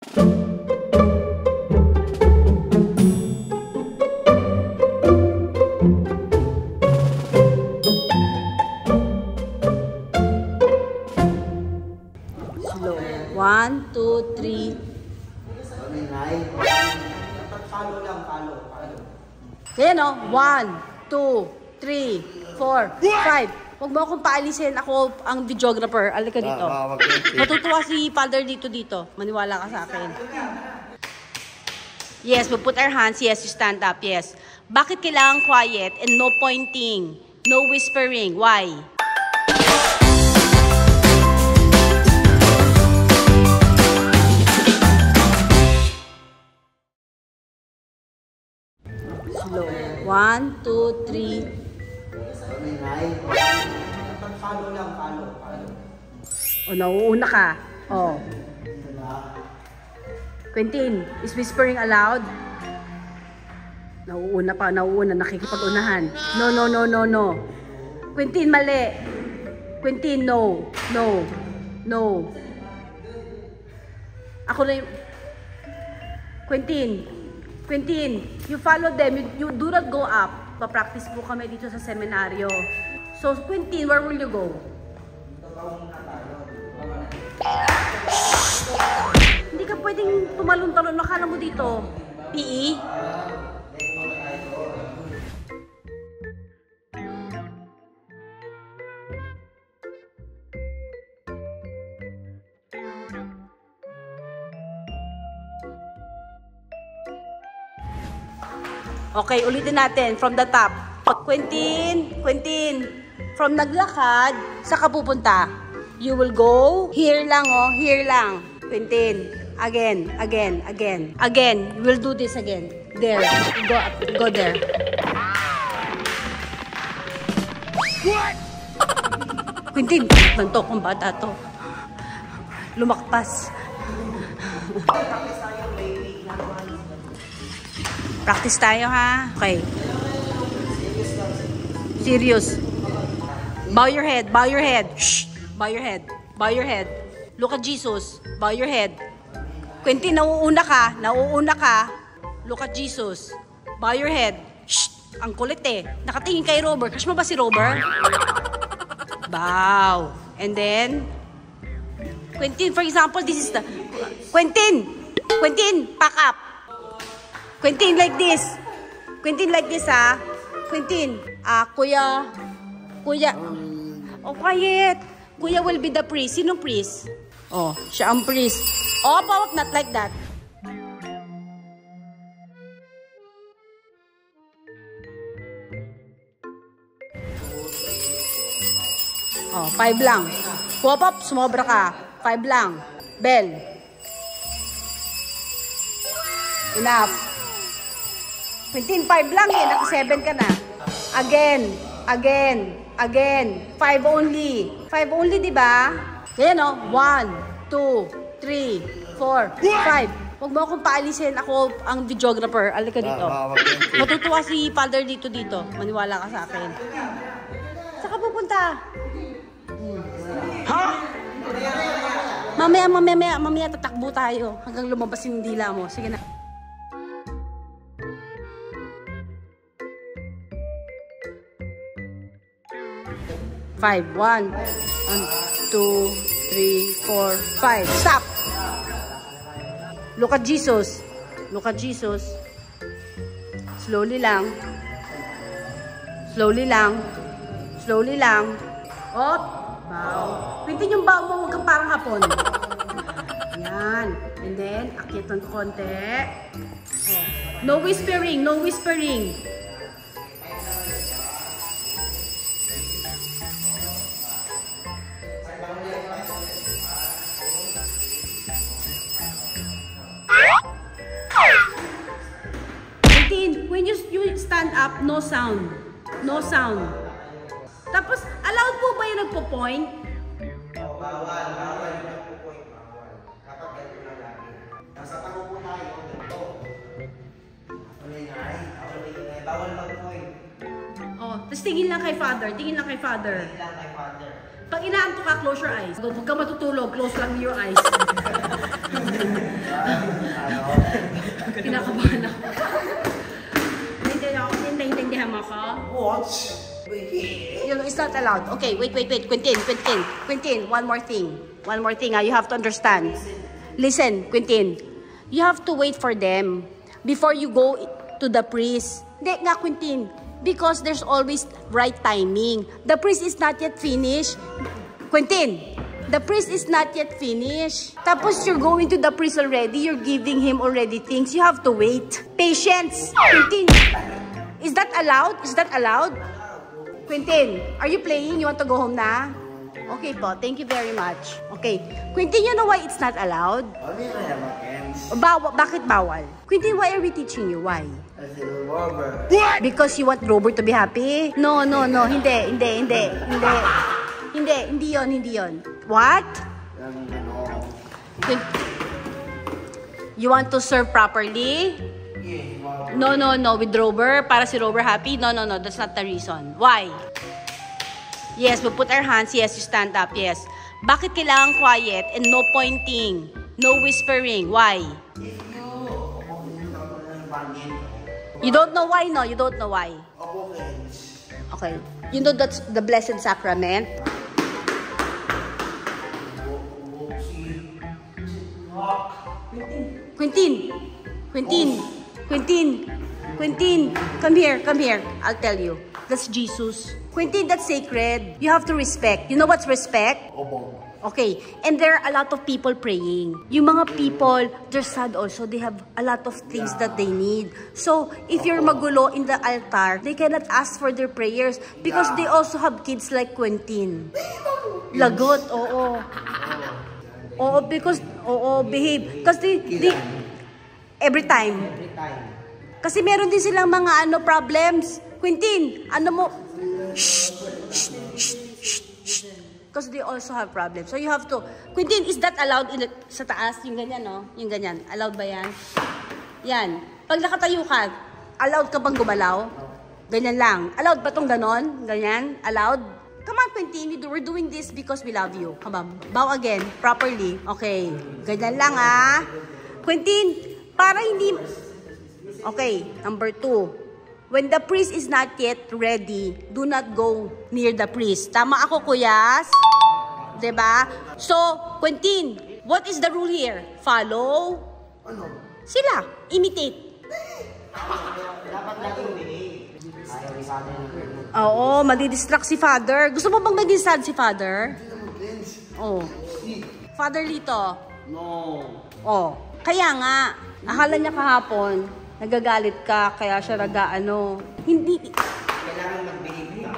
Slow. 1, 2, 3. Follow lang, follow. Ayan o. 1, 2, 3, 4, 5. Huwag mo akong paalisin. Ako ang videographer. Alika dito. Matutuwa si Father dito. Maniwala ka sa akin. Yes, we put our hands. Yes, you stand up. Yes. Bakit kailangan quiet and no pointing? No whispering? Why? Slow. 1, 2, 3. Follow lang, follow. O, nauuna ka. O. Quentin, is whispering aloud? Nauuna. Nakikipag-unahan. No. Quentin, mali. Quentin, no. Ako na yung... Quentin, you follow them. You do not go up. Pa-practice po kami dito sa seminaryo. So, Quentin, where will you go? Hindi ka pwedeng tumalon-talon. Nakala mo dito. PE? Okay, ulitin natin from the top. Quentin, from naglakad, sa kapupunta. You will go here lang, oh, here lang. Quentin, again. We'll do this again. There, go up, go there. What? Quentin, ganito kung bata to. Lumakpas. Practice tayo, ha? Okay. Serious. Bow your head. Shh. Bow your head. Look at Jesus. Bow your head. Quentin, nauuna ka. Look at Jesus. Bow your head. Shh. Ang kulit eh. Nakatingin kay Robert. Crush mo ba si Robert? Bow. And then, Quentin, for example, this is the... Quentin, pack up. Quentin, like this, ha? Quentin, kuya. Oh, quiet. Kuya will be the priest. Sinong priest? Oh, siya ang priest. Oh, not like that. Oh, 5 lang. Pop, sumobra ka. 5 lang. Bell. Enough. Quentin, 5 lang eh. Naka-7 ka na. Again. 5 only. 5 only, di ba? Ayan o. 1, 2, 3, 4, 5. Huwag mo akong paalisin. Ako ang videographer. Alika dito. Matutuwa si Father dito. Maniwala ka sa akin. Saan ka pupunta? Ha? Mamaya tatakbo tayo. Hanggang lumabas yung dila mo. Sige na. 5. 1, 2, 3, 4, 5. Stop! Look at Jesus. Slowly lang. Op! Bow. Pintin yung bow mo. Huwag kang parang hapon. Yan. And then, akit ng konti. Oh. No whispering. When you stand up, no sound. Tapos, allowed po ba yung nagpo-point? Bawal yung nagpo-point. Dapat ganito lang lagi. Nasa tango po tayo, ganito. Bawal mag-point. Oh, tapos tingin lang kay Father. Pag inaanto ka, close your eyes. Huwag ka matutulog, close lang your eyes. watch. You know, it's not allowed. Okay, wait. Quentin, one more thing. One more thing, you have to understand. Listen, Quentin. You have to wait for them before you go to the priest. Hindi nga, Quentin. Because there's always right timing. The priest is not yet finished. Quentin, the priest is not yet finished. Tapos you're going to the priest already. You're giving him already things. You have to wait. Patience. Quentin, is that allowed? Is that allowed? Quentin, are you playing? You want to go home na? Okay po, thank you very much. Okay. Quentin, you know why it's not allowed? Only I have hands. Bakit bawal? Quentin, why are we teaching you? Why? I said, Robert. Because you want Robert to be happy? No. Hindi yon. What? You want to serve properly? No, with Robert, para si Robert happy? No, that's not the reason. Why? Yes, we put our hands. Yes, you stand up. Yes. Bakit kailangan quiet and no pointing? No whispering? Why? You don't know why, no? You don't know why? Okay. You know that's the Blessed Sacrament? Quentin, come here. I'll tell you. That's Jesus. Quentin, that's sacred. You have to respect. You know what's respect? Okay. And there are a lot of people praying. Yung mga people, they're sad also. They have a lot of things that they need. So, if you're magulo in the altar, they cannot ask for their prayers because they also have kids like Quentin. Lagot, oo. Oo, because, behave. Because they every time. Kasi meron din silang mga problems. Quentin, mo? Because they also have problems. So you have to, Quentin, is that allowed sa taas? Yung ganyan, no? Yung ganyan. Allowed ba yan? Yan. Pag nakatayo ka, allowed ka bang gumalaw? Ganyan lang. Allowed ba tong ganon? Ganyan? Allowed? Come on, Quentin. We're doing this because we love you. Come on. Bow again. Properly. Okay. Ganyan lang, Quentin, para hindi... Okay. Number 2. When the priest is not yet ready, do not go near the priest. Tama ako, kuyas? Diba? So, Quentin, what is the rule here? Follow? Ano? Sila. Imitate. Dapat laging behave. Ayaw ni Father. Oo, madidistract si Father. Gusto mo bang maging sad si Father? Oh. Father Lito. No. Oh. Kaya nga, akala niya kahapon, nagagalit ka, kaya siya hindi. Kailangan mag-behave ka.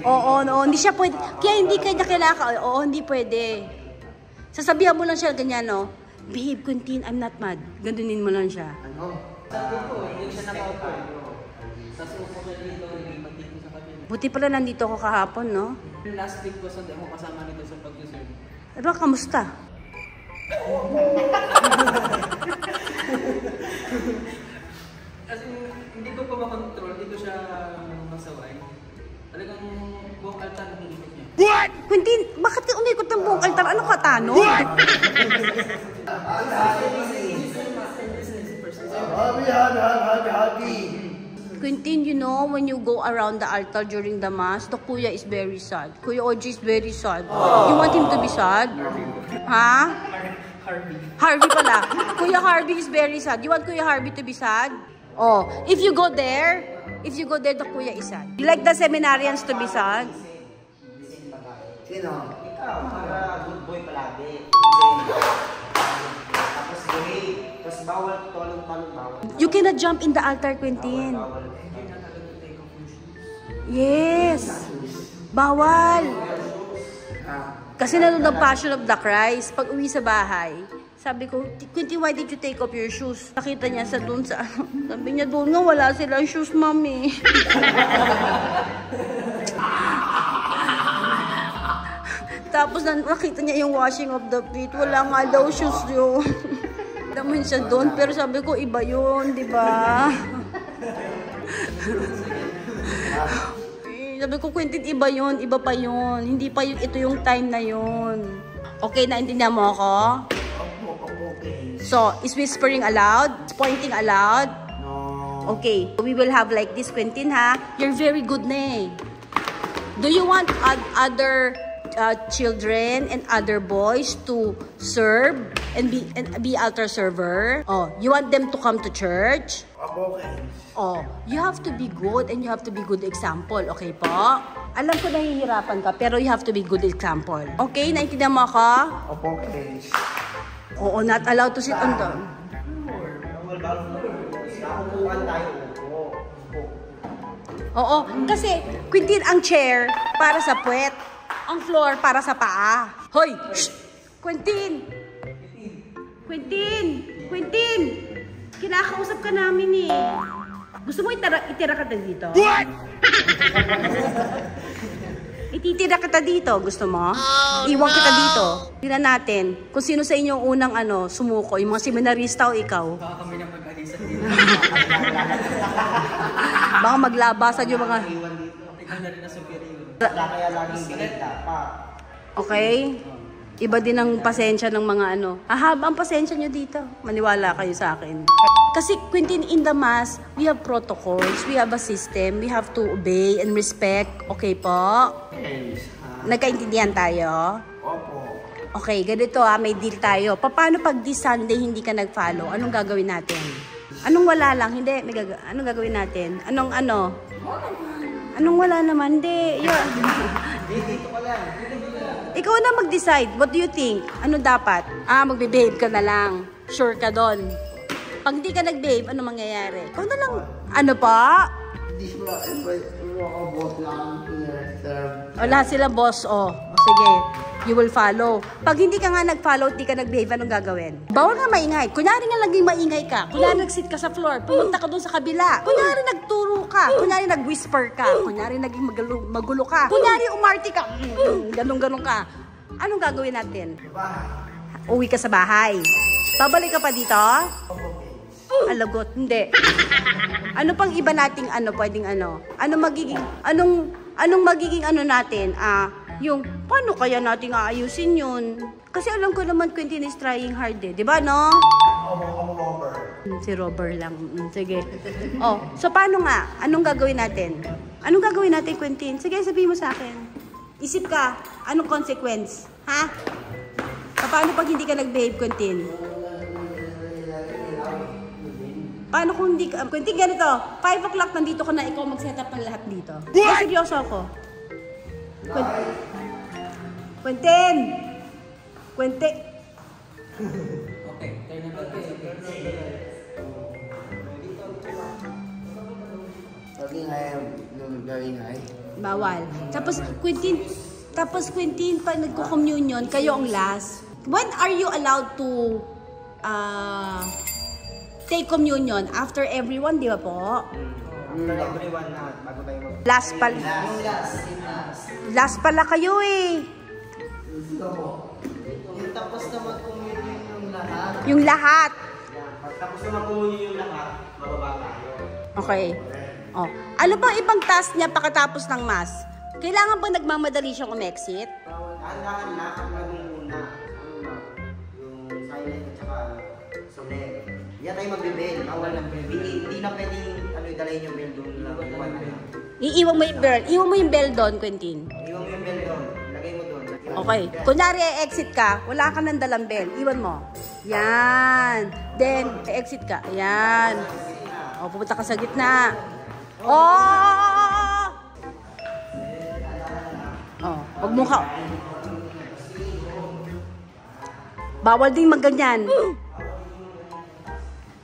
Oo, hindi siya pwede. Kaya hindi kanya kailangan. Oo, hindi pwede. Sasabihan mo lang siya ganyan, no? Behave, Quentin, I'm not mad. Gandunin mo lang siya. Ano? Sabi ko, hindi siya nakaupo. Tapos upo siya dito, nilipat dito sa kabila. Buti pala nandito ako kahapon, no? Last week ko, hindi ako kasama nito sa pag-serve. Ano, kamusta? Kasi hindi ko pa makontrol, hindi ko siya masaway. Talagang buong altar nilipat niya. What? Quentin, bakit ka umikot ng buong altar? Ano ka, tanong? What? Happy. Quentin, you know, when you go around the altar during the mass, the kuya is very sad. Kuya OG is very sad. You want him to be sad? Ha? Harvey pala. Kuya Harvey is very sad. You want Kuya Harvey to be sad? Oh, if you go there, the kuya is sad. You like the seminarians to be sad? Sino? Ikaw. Para good boy palagi. Tapos behave. Tapos bawal talong-talong bawal. You cannot jump in the altar, Quentin. Yes. Bawal. Kasi nanonood ng Passion of the Christ. Pag uwi sa bahay, sabi ko, Quentin, why did you take off your shoes? Nakita niya sa doon sa sabi niya, doon nga wala silang shoes, mami. Tapos nakita niya yung washing of the feet. Wala nga daw shoes yun. Damin siya doon. Pero sabi ko, iba yun, di ba? Sabi ko, Quentin, iba yun. Iba pa yun. Hindi pa yun. Ito yung time na yun. Okay, naintindihan mo ako? Okay. So, is whispering allowed? Is pointing allowed? No. Okay, we will have like this, Quentin, ha? You're very good na eh. Do you want other children and other boys to serve and be altar server? Oh, you want them to come to church? Okay. Oh, you have to be good and you have to be good example, okay po? Alam ko nahihirapan ka, pero you have to be good example. Okay, naintindihan mo ako? Opo, okay. Oo, not allowed to sit on the... Nakukuhan tayo. Opo. Oo, kasi Quintin, ang chair para sa puwet. Ang floor para sa paa. Hoy! Shh! Quentin! Quentin! Quentin! Kinakausap ka namin eh. Gusto mo itira ka dito? What? Ititira kita dito. Gusto mo? Iwan kita dito. Tira natin kung sino sa inyo unang sumuko. Yung mga seminarista o ikaw. Baka kami nang mag-alisan dito. Baka maglabasan yung mga... Ikaw na rin na superior. Kaya laging binita pa. Okay? Iba din ang pasensya ng mga Hahaba ang pasensya nyo dito. Maniwala kayo sa akin. Kasi Quentin, in the mass, we have protocols, we have a system, we have to obey and respect. Okay po? Yes. Nagkaintindihan tayo? Opo. Okay, ganito may deal tayo. Paano pag this Sunday hindi ka nag-follow? Anong gagawin natin? Anong wala lang? Hindi, anong gagawin natin? Anong wala naman? Hindi. Dito ka lang. Ikaw na mag-decide. What do you think? Ano dapat? Magbe-behave ka na lang. Sure ka doon. Pag hindi ka nag-behave, ano mangyayari? Ikaw na lang. Ano pa? Hindi sila, boss lang serve. Wala sila boss, O, sige. You will follow. Pag hindi ka nga nag-follow, hindi ka nag-behave, anong gagawin? Bawal nga maingay. Kunyari nga laging maingay ka. Kunyari nag-sit ka sa floor. Pumunta ka doon sa kabila. Kunyari nagturo ka. Kunyari nag-whisper ka. Kunyari naging magulo ka. Kunyari umarti ka. Ganun-ganun ka. Anong gagawin natin? Uwi ka sa bahay. Babalik ka pa dito? Alagot, hindi. Ano pang iba nating pwedeng Anong magiging natin? Yung, paano kaya nating aayusin yun? Kasi alam ko naman Quentin is trying hard eh. Diba, no? Si Robert lang. Sige. Oh, so paano nga? Anong gagawin natin? Anong gagawin natin, Quentin? Sige, sabihin mo sa akin. Isip ka, anong consequence? Ha? Paano pag hindi ka nag-behave, Quentin? Paano kung hindi ka... Quentin, ganito. 5 o'clock nandito ka na, ikaw mag-set up ng lahat dito. What? Seryoso ako. Quentin! Okay, tayo na ba? Gawingay. Bawal. Tapos, Quentin, pag nagko-communion, kayo ang last. When are you allowed to take communion? After everyone, di ba po? After everyone na, bago tayo mag... Last pala kayo eh. Yung tapos na mag-communion yung lahat. Yung lahat. Pag tapos na mag-communion yung lahat, bababa tayo. Okay. Oh. Ano pang ibang task niya pagkatapos ng mass? Kailangan ba nagmamadali siyang umexit? Dahan-dahan lang ang gawin muna. Yung silent at saka solemn. Yan tayo magbe-bell. Bawal ng bell. Hindi na pwedeng idalayin yung bell doon lang. Iiwan mo yung bell. Iwan mo yung bell doon, Quentin. Iwan mo yung bell doon. Lagay mo doon. Okay. Kunyari, exit ka. Wala ka nang dalang bell. Iwan mo. Yan. Then, exit ka. Yan. O, pupunta ka sa gitna. Oh! Oh, wag mo ka. Bawal din magganyan.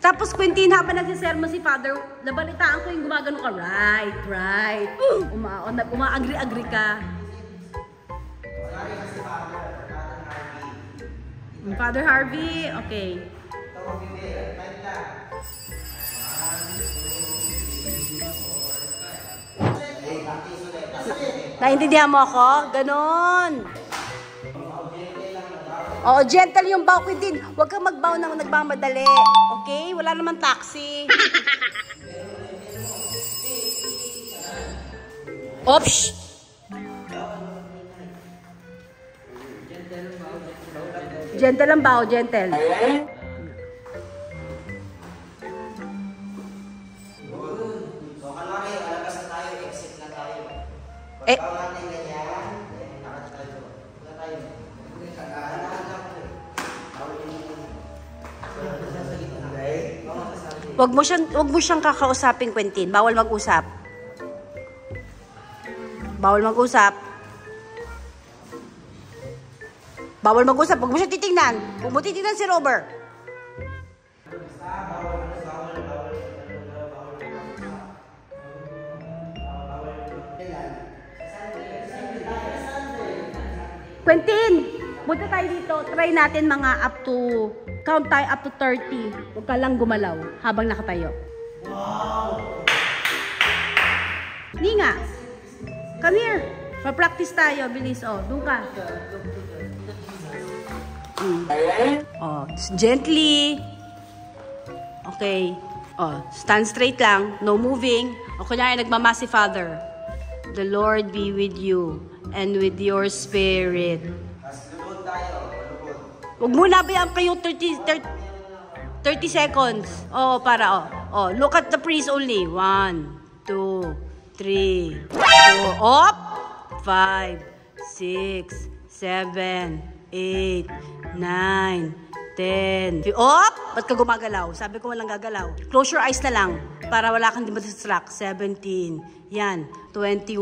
Tapos, Quentin, habang nagsisermon si Father, nabalitaan ko yung gumagano ka. Right. Uma-agree ka. Father Harvey, okay. Naintindihan mo ako? Ganon. Oo, gentle yung bow, Quentin. Huwag kang mag-bow na nagmamadali. Okay? Wala naman taxi. Oops! Gentle ang bow, gentle. Wag mo siyang kakausapin, Quentin. Bawal mag-usap. Bawal mag-usap. Bawal mag-usap. Wag mo siya titingnan. Huwag mo titingnan si Robert. Quentin, punta tayo dito. Try natin mga count tayo up to 30. Huwag ka lang gumalaw habang nakatayo. Wow! Hindi nga. Come here. Pa-practice tayo. Bilis. Oh, doon ka. Oh, gently. Okay. Oh, stand straight lang. No moving. O kunyari, nagmama si Father. The Lord be with you and with your spirit. Huwag muna bayaan pa yung 30 seconds. Oh, para oh. Look at the priest only. 1, 2, 3, 4. Up! 5, 6, 7, 8, 9, 10. Up! Ba't ka gumagalaw? Sabi ko walang gagalaw. Close your eyes na lang para wala kang di ma-distract. 17. Yan. 21,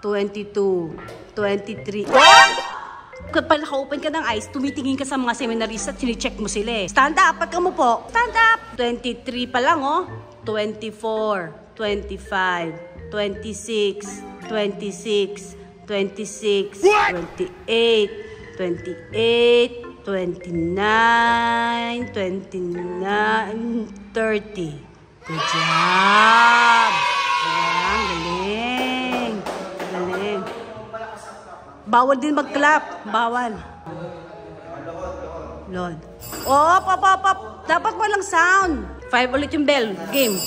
22, 23. Oh! Kapag naka-open ka ng eyes, tumitingin ka sa mga seminarista at sinicheck mo sila eh. Stand up, pagka mo po. Stand up! 23 pa lang oh. 24, 25, 26, 26, 26, 28, 28, 29, 29, 30. Good job! Galing. Galing. Bawal din mag-clap. Bawal. Lord. Op. Dapat walang sound. 5 ulit yung bell. Game.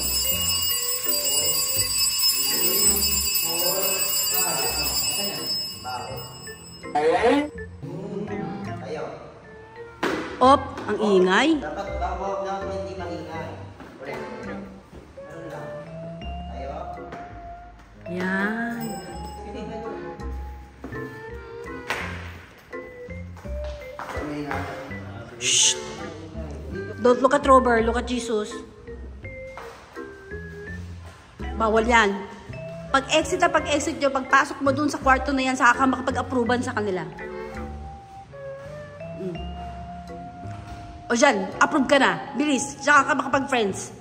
Op. Ang ingay. Dapat bawal na hindi maingay. Yan. Shh. Don't look at Robert. Look at Jesus. Bawal yan. Pag-exit nyo, pagpasok mo dun sa kwarto na yan, saka ka makapag-approvean sa kanila. O dyan, approve ka na. Bilis. Saka ka makapag-friends.